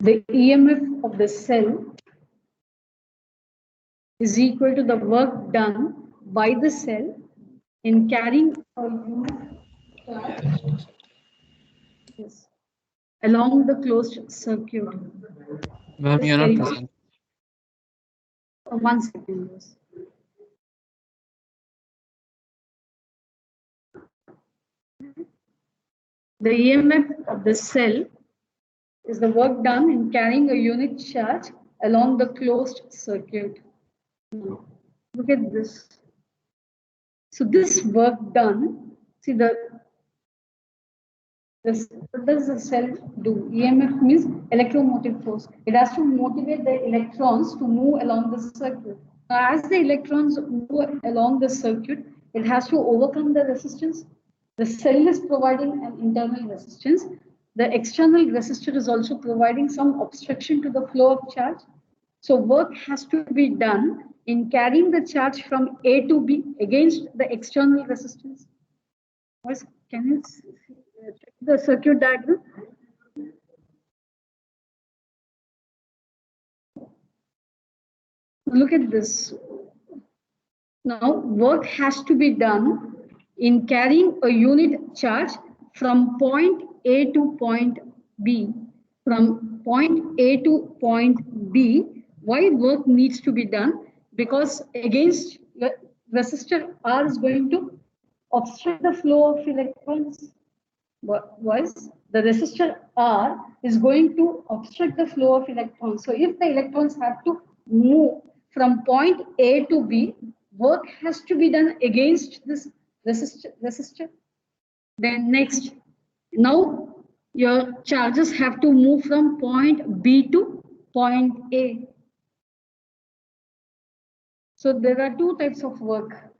the EMF of the cell is equal to the work done by the cell in carrying a unit charge along the closed circuit. Ma'am, you're not present. 1 second. Yes. The EMF of the cell is the work done in carrying a unit charge along the closed circuit. Look at this. So this work done, see what does the cell do? EMF means electromotive force. It has to motivate the electrons to move along the circuit. As the electrons move along the circuit, it has to overcome the resistance. The cell is providing an internal resistance. The external resistor is also providing some obstruction to the flow of charge. So work has to be done in carrying the charge from A to B against the external resistance. Can you check the circuit diagram? Look at this. Now, work has to be done in carrying a unit charge from point A to point B. From point A to point B, why work needs to be done? Because against resistor R is going to obstruct the flow of electrons. Was the resistor R is going to obstruct the flow of electrons. So if the electrons have to move from point A to B, work has to be done against this resistor. Then next, now your charges have to move from point B to point A. So there are two types of work.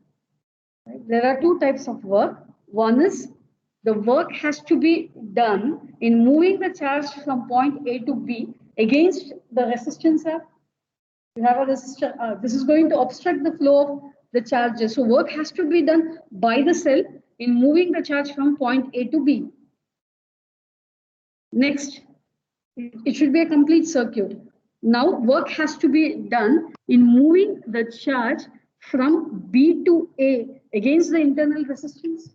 Right? There are two types of work. One is the work has to be done in moving the charge from point A to B against the resistance R. You have a resistor R. This is going to obstruct the flow of the charges. So work has to be done by the cell in moving the charge from point A to B. Next, it should be a complete circuit. Now work has to be done in moving the charge from B to A against the internal resistance.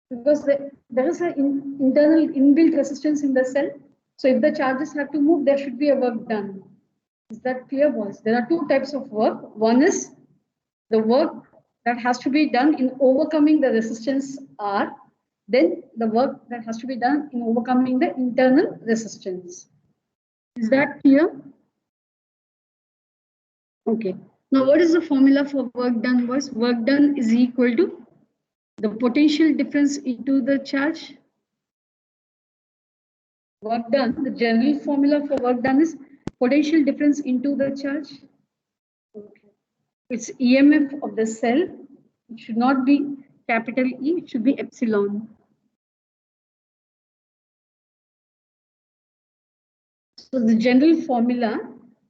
Because there is an internal inbuilt resistance in the cell. So if the charges have to move, there should be a work done. Is that clear, boys? There are two types of work. One is the work that has to be done in overcoming the resistance R. Then the work that has to be done in overcoming the internal resistance. Is that clear? Okay. Now what is the formula for work done, boys? Work done is equal to the potential difference into the charge. Work done, the general formula for work done is potential difference into the charge. Okay. It's EMF of the cell. It should not be capital E, it should be epsilon. So the general formula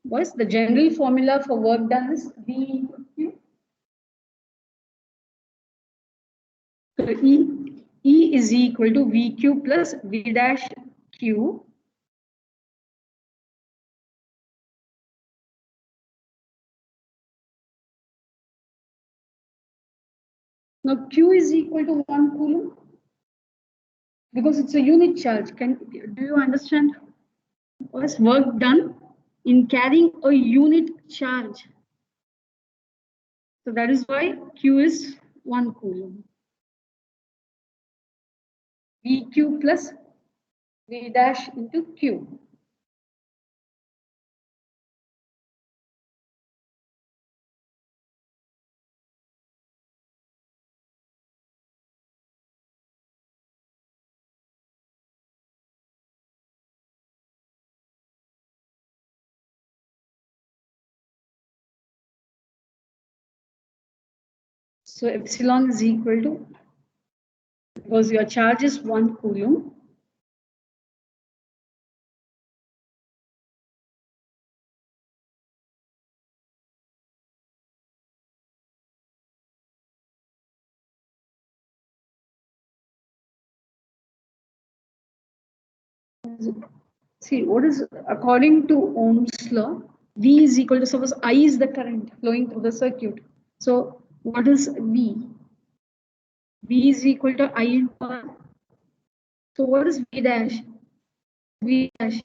was the general formula for work done is V equal Q. So E is equal to VQ plus V dash Q. Now Q is equal to 1 coulomb because it's a unit charge. Do you understand? Was work done in carrying a unit charge. So that is why Q is 1 coulomb. VQ plus V dash into Q. So epsilon is equal to, because your charge is 1 coulomb. See, what is, according to Ohm's law, V is equal to, suppose I is the current flowing through the circuit. So what is V? V is equal to I into R. So what is V dash? V dash.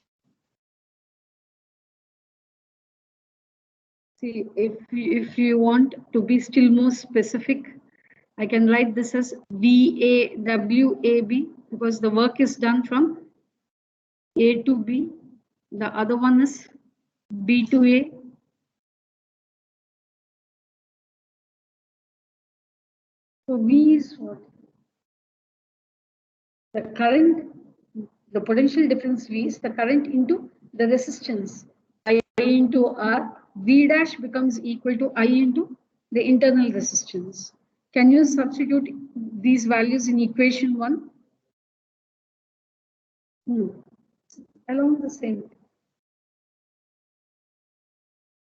See, if you want to be still more specific, I can write this as VAWAB because the work is done from A to B. The other one is B to A. So V is what? The current, the potential difference V is the current into the resistance. I into R, V dash becomes equal to I into the internal resistance. Can you substitute these values in equation 1? No, along the same.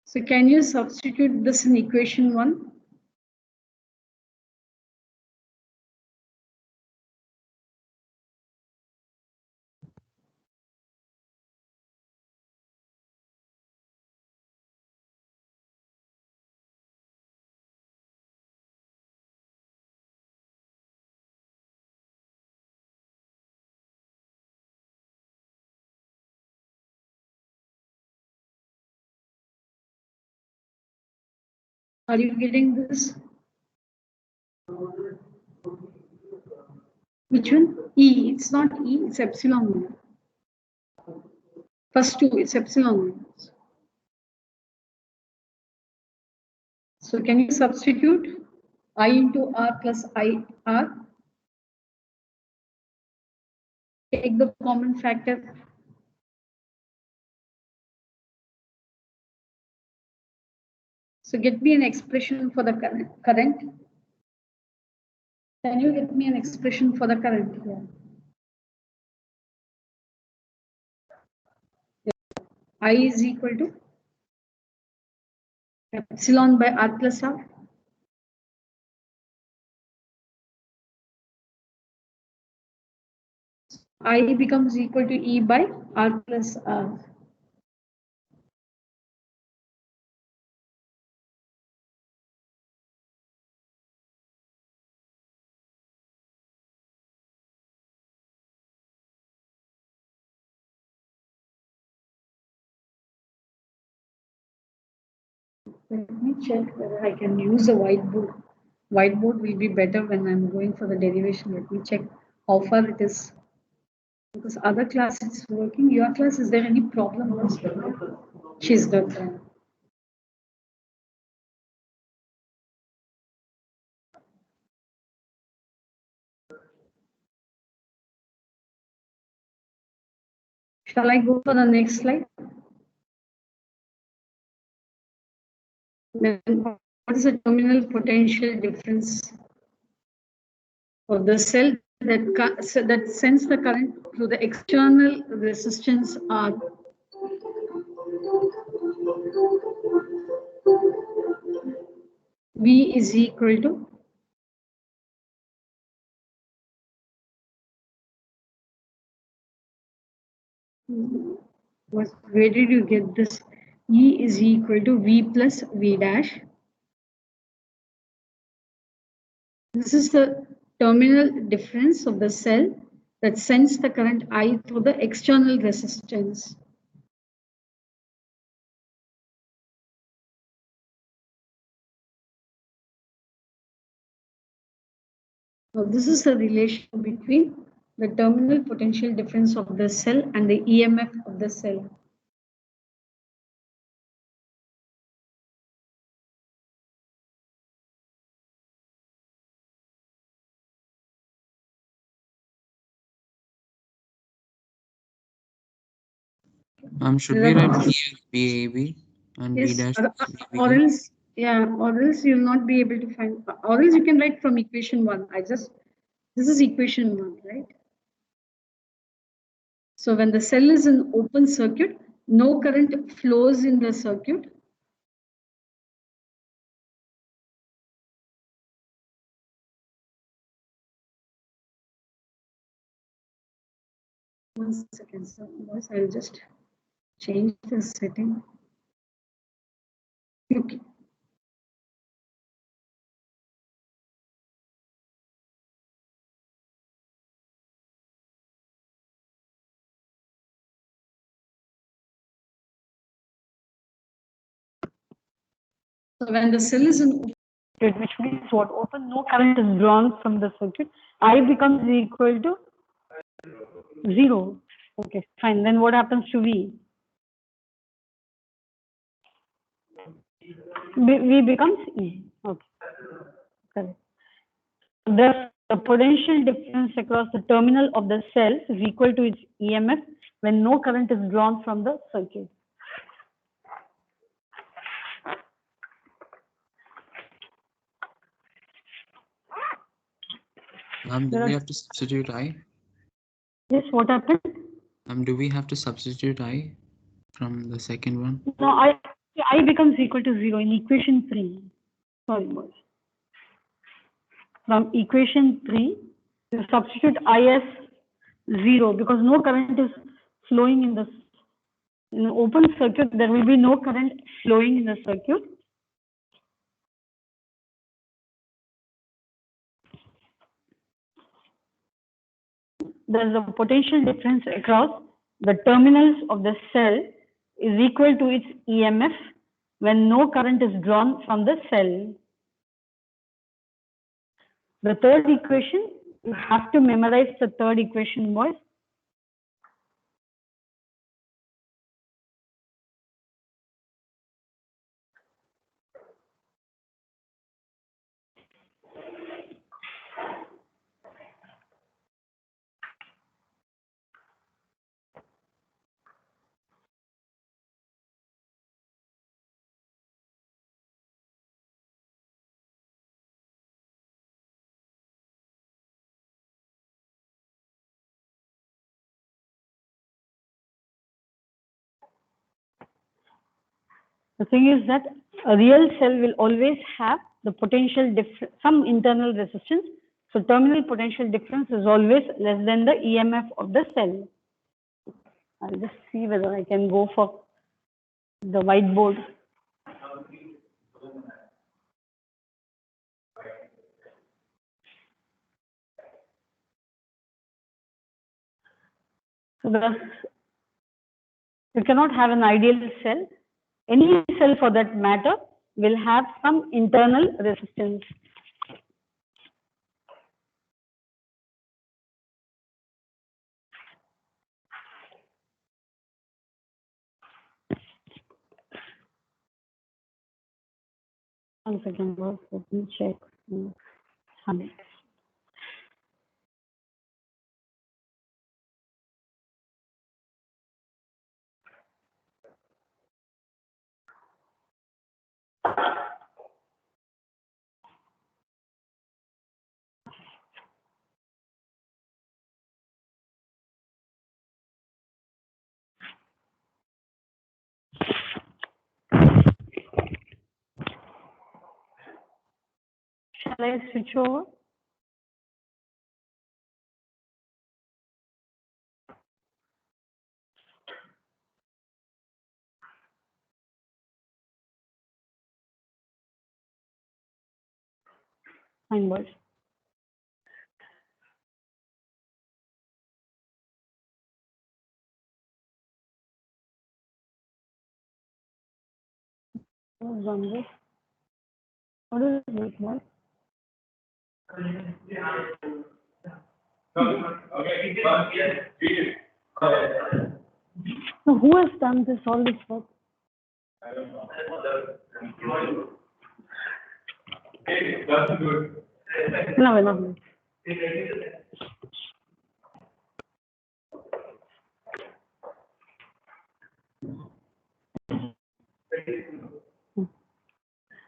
So can you substitute this in equation 1? Are you getting this? Which one? E. It's not E, it's epsilon. First two, it's epsilon. So can you substitute I into R plus IR? Take the common factor. So get me an expression for the current. Can you get me an expression for the current here? I is equal to epsilon by R plus R. I becomes equal to E by R plus R. Let me check whether I can use a whiteboard. Whiteboard will be better when I'm going for the derivation. Let me check how far it is. Because other class is working. Your class, is there any problem? She's good. Shall I go for the next slide? Then what is the terminal potential difference of the cell that sends the current through the external resistance R? V is equal to where did you get this? E is equal to V plus V dash. This is the terminal difference of the cell that sends the current I through the external resistance. Now, this is the relation between the terminal potential difference of the cell and the EMF of the cell. Should we write BAB and B Yes, dash or else, yeah, or else you'll not be able to find, or else you can write from equation 1. This is equation 1, right? So when the cell is in open circuit, no current flows in the circuit. 1 second, sir. Boys, I'll just change the setting. Okay. So when the cell is in, which means what? Open, no current is drawn from the circuit. I becomes equal to 0. Okay, fine. Then what happens to V? V becomes E. Okay, correct. The potential difference across the terminal of the cell is equal to its EMF when no current is drawn from the circuit. Do we have to substitute I? Yes, what happened? Do we have to substitute I from the second one? No, I becomes equal to 0 in equation 3. Sorry, boys. From equation 3, you substitute I as 0 because no current is flowing in the open circuit. There will be no current flowing in the circuit. There is a potential difference across the terminals of the cell is equal to its EMF when no current is drawn from the cell. The third equation, you have to memorize the third equation, boys. The thing is that a real cell will always have the potential difference, some internal resistance. So terminal potential difference is always less than the EMF of the cell. I'll just see whether I can go for the whiteboard. So you cannot have an ideal cell. Any cell for that matter will have some internal resistance. One second, let me check. Shall I switch over? Fine, boys. What is it, boys? So who has done all this work? No.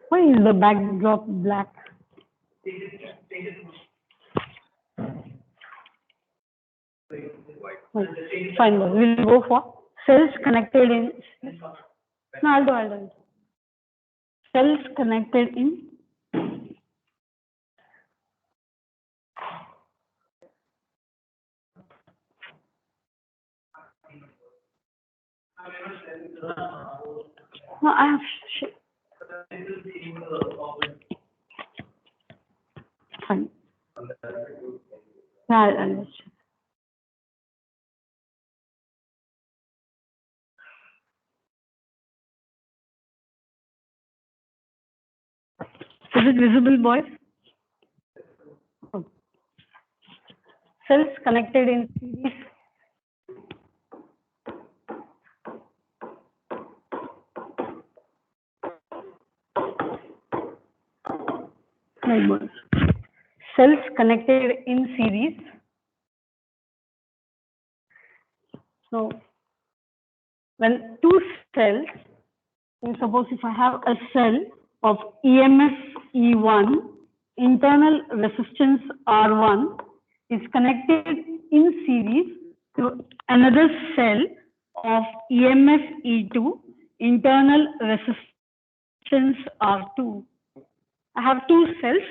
Why is the backdrop black? Fine, we'll go for cells connected in. No, I'll do. Cells connected in No, I have. Fine. Yeah, I'll understand. Is it visible, boys? Oh. Cells connected in series. Right, boys. Cells connected in series. So, when two cells, suppose if I have a cell of EMF E1, internal resistance R1 is connected in series to another cell of EMF E2, internal resistance R2. I have two cells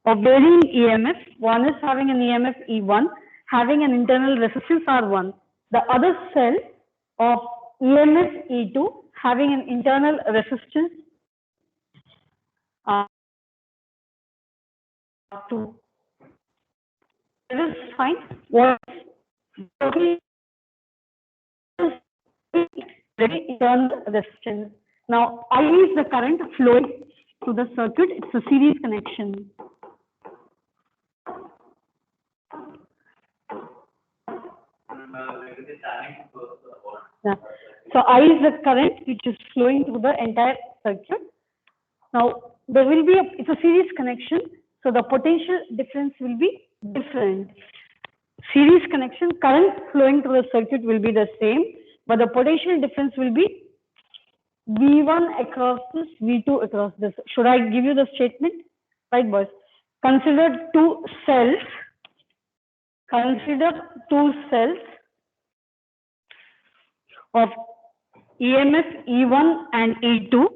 of varying EMF. One is having an EMF E1, having an internal resistance R1. The other cell of EMF E2, having an internal resistance R2. It is fine. What very internal resistance. Now, I is the current flowing through the circuit. It's a series connection. Yeah. So I is the current which is flowing through the entire circuit. Now there will be it's a series connection, so the potential difference will be different. Series connection, current flowing through the circuit will be the same, but the potential difference will be V1 across this, V2 across this. Should I give you the statement? Right, boys. Consider two cells. Consider two cells of EMF E1 and E2.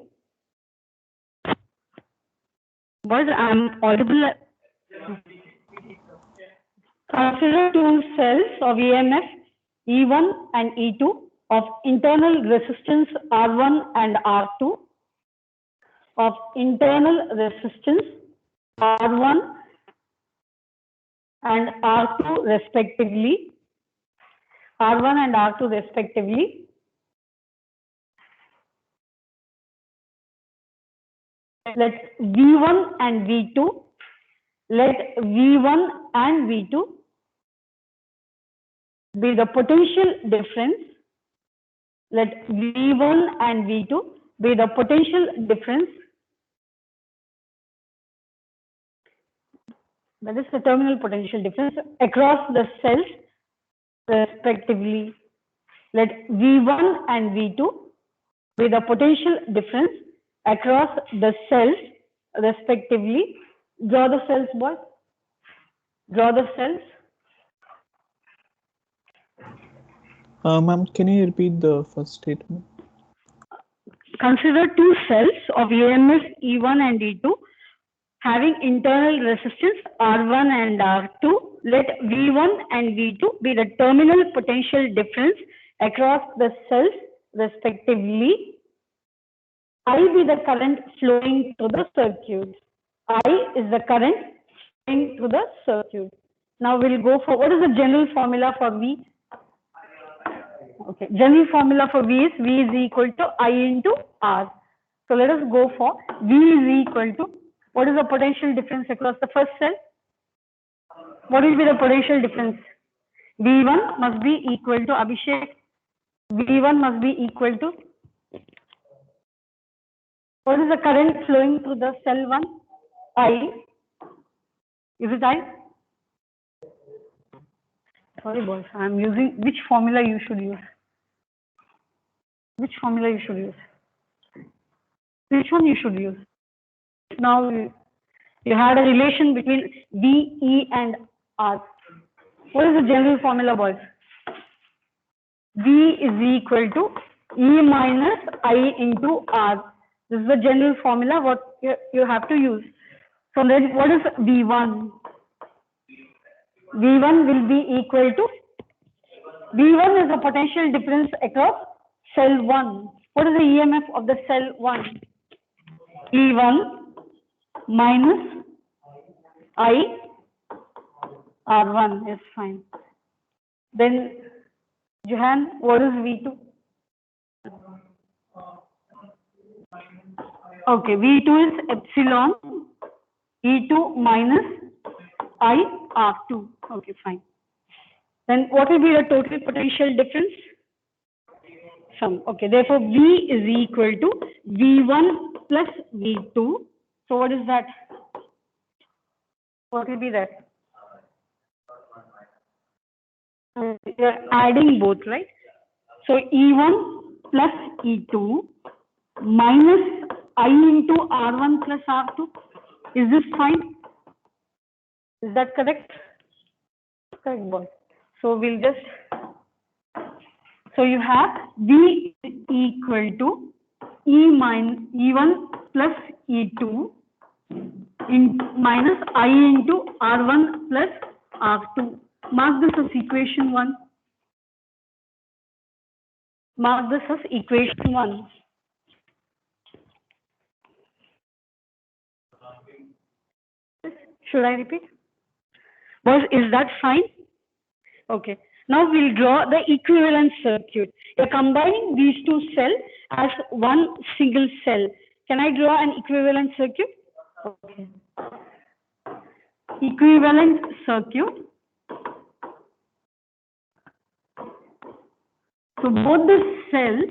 Boys, I'm audible. Consider two cells of EMF E1 and E2 of internal resistance R1 and R2, of internal resistance R1 and R2 respectively, R1 and R2 respectively. Let V1 and V2, let V1 and V2 be the potential difference. Let V1 and V2 be the potential difference. That is the terminal potential difference across the cells respectively. Let V1 and V2 be the potential difference across the cells respectively. Draw the cells, boys. Draw the cells. Ma'am, can you repeat the first statement? Consider two cells of EMF E1 and E2 having internal resistance R1 and R2. Let V1 and V2 be the terminal potential difference across the cells respectively. I be the current flowing through the circuit. I is the current flowing through the circuit. Now we'll go for what is the general formula for V? Okay, general formula for V is equal to I into R. So let us go for V is equal to, what is the potential difference across the first cell? What will be the potential difference? V1 must be equal to, Abhishek, V1 must be equal to, what is the current flowing through the cell 1? I. Is it I? Sorry, boys, I am using which formula you should use? Which formula you should use? Which one you should use? Now you had a relation between V, E and R. What is the general formula, boys? V is equal to E minus I into R. This is the general formula what you have to use. So then what is V1? V1 will be equal to V1 is the potential difference across cell 1. What is the EMF of the cell 1? E1 minus I R1 is fine. Then, Johan, what is V2? Okay, V2 is epsilon E2 minus I R2. Okay, fine. Then what will be the total potential difference? Sum. Okay, therefore V is equal to V1 plus V2. So what is that? What will be that? You are adding both, right? So E1 plus E2 minus I into R1 plus R2. Is this fine? Is that correct? Correct, boy. So we'll just, so you have V equal to E1 plus E2 in minus I into R1 plus R2. Mark this as equation 1. Mark this as equation 1. Should I repeat? Boys, is that fine? Okay. Now we'll draw the equivalent circuit. You're combining these two cells as one single cell. Can I draw an equivalent circuit? Okay. Equivalent circuit. So both the cells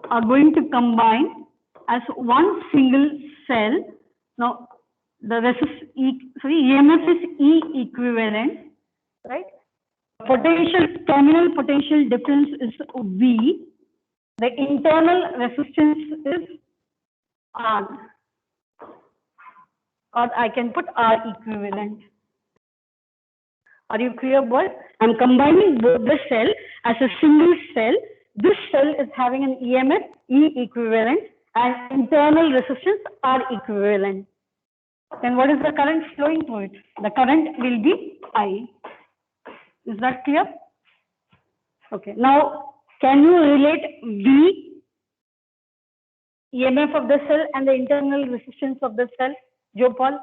are going to combine as one single cell. Now the EMF is E equivalent, right? Terminal potential difference is V. The internal resistance is R. Or I can put R equivalent. Are you clear, boys? I'm combining both the cell as a single cell. This cell is having an EMF E equivalent and internal resistance R equivalent. Then what is the current flowing through it? The current will be I. Is that clear? Okay. Now, can you relate V, EMF of the cell, and the internal resistance of the cell? Joe Paul,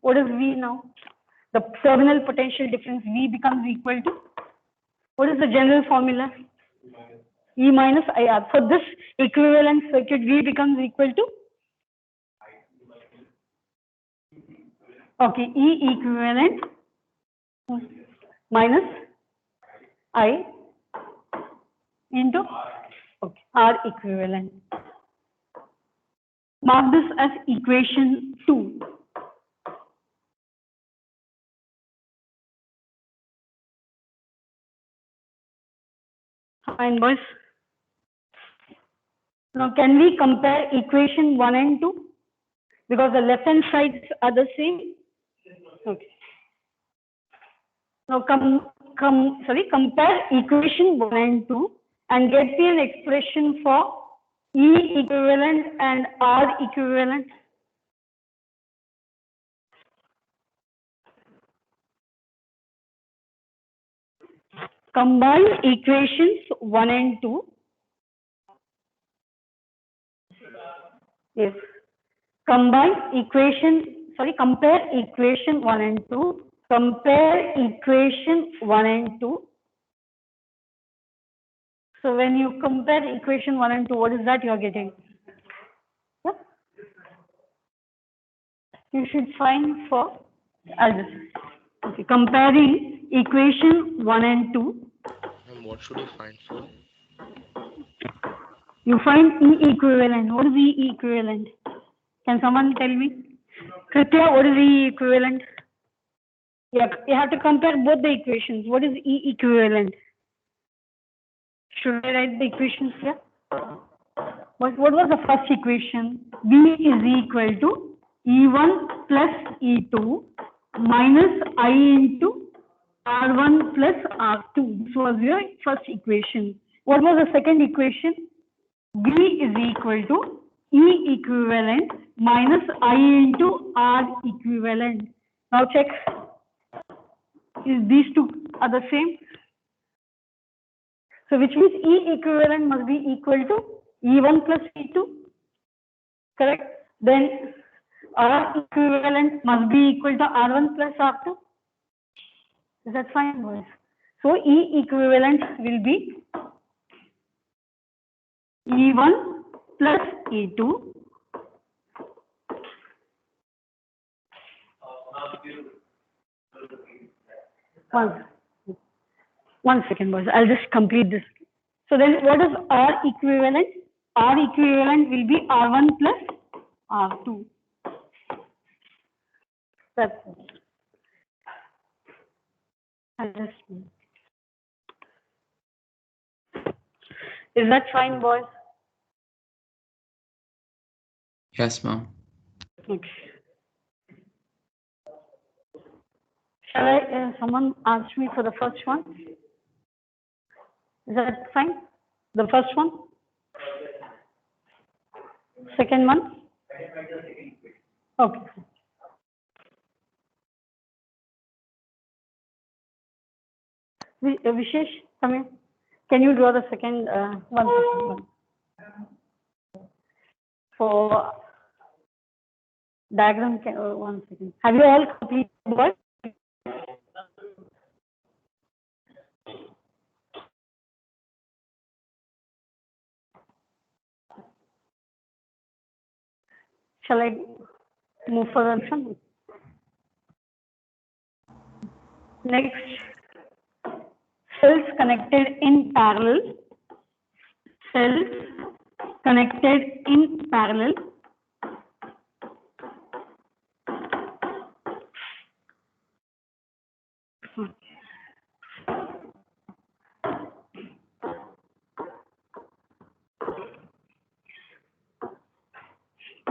what is V now? The terminal potential difference V becomes equal to, what is the general formula? E minus IR. For this equivalent circuit, V becomes equal to? Okay, E equivalent minus I into R equivalent. Mark this as equation 2. Fine, boys. Now, can we compare equation 1 and 2? Because the left hand sides are the same. Okay. Now, compare equation 1 and 2 and get me an expression for E equivalent and R equivalent. Combine equations 1 and 2. Yes. Compare equation 1 and 2. Compare equation 1 and 2. So when you compare equation 1 and 2, what is that you are getting? Yeah? You should find for, okay, comparing equation 1 and 2. And what should I find for? You find E equivalent. What is E equivalent? Can someone tell me? Kritya, what is E equivalent? Yeah, you have to compare both the equations. What is E equivalent? Should I write the equations here? What was the first equation? V is equal to E1 plus E2 minus I into R1 plus R2. This was your first equation. What was the second equation? V is equal to E equivalent minus I into R equivalent. Now check. Is these two are the same? So which means E equivalent must be equal to E1 plus E2, correct? Then R equivalent must be equal to R1 plus R2. Is that fine, boys? So E equivalent will be E1 plus E2 one second, boys. I'll just complete this. So then what is R equivalent? R equivalent will be R1 plus R2. That's it. I'll just... Is that fine, boys? Yes, ma'am. Okay. Shall I, someone asked me for the first one? Is that fine? The first one? Second one? Okay. Vishesh, come here. Can you draw the second one? For diagram, 1 second. Have you all completed the work? Shall I move further? Next, cells connected in parallel. Cells connected in parallel.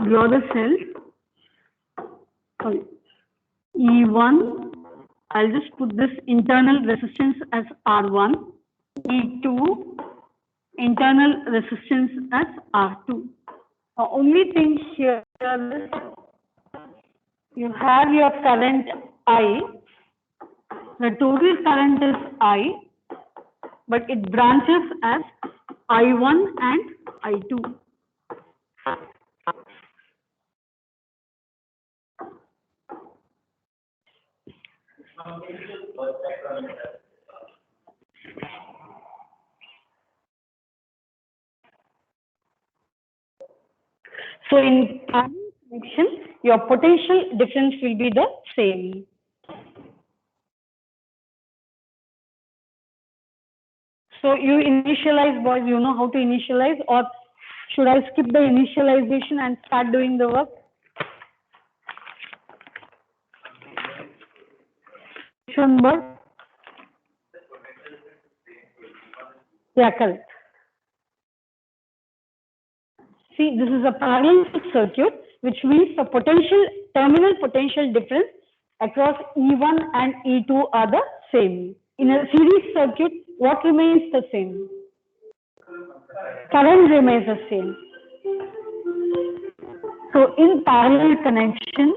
Draw the cell. Sorry. E1. I'll just put this internal resistance as R1. E2. Internal resistance as R2. The only thing here is you have your current I. The total current is I, but it branches as I1 and I2. So in parallel connection, your potential difference will be the same. So you initialize, boys, you know how to initialize, or should I skip the initialization and start doing the work? Which one, boys? Yeah, correct. See, this is a parallel circuit, which means the terminal potential difference across E1 and E2 are the same. In a series circuit, what remains the same? Current remains the same. So in parallel connection,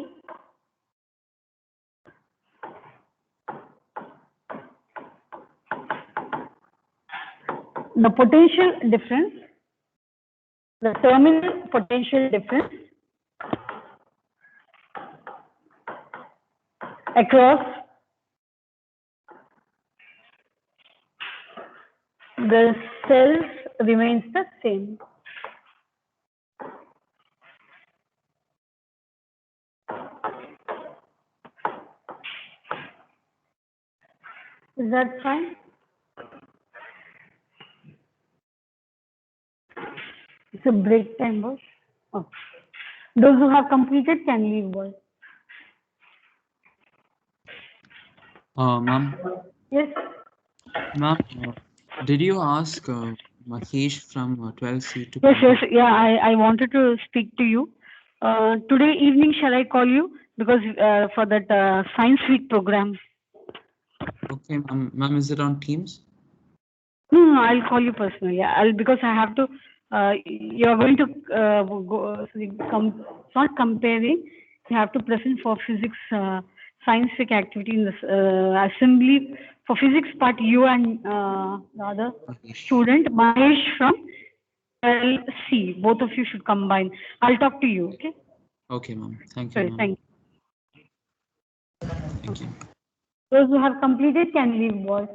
the potential difference, the terminal potential difference across the cells remains the same. Is that fine? It's a break time, boys. Oh. Those who have completed can leave, boys. Ma'am. Yes. Ma'am, did you ask Mahesh from 12C to? Yes. Yeah, I wanted to speak to you. Today evening, shall I call you? Because for that Science Week program. Okay, ma'am, is it on Teams? No, I'll call you personally. Because I have to. You're going to go. It's not comparing. You have to present for physics scientific activity in this assembly. For physics part, you and the other student, Mahesh from LC, both of you should combine. I'll talk to you, okay? Okay, ma'am. Thank you, Sorry, ma'am. thank you. Thank you. Those who have completed can leave board.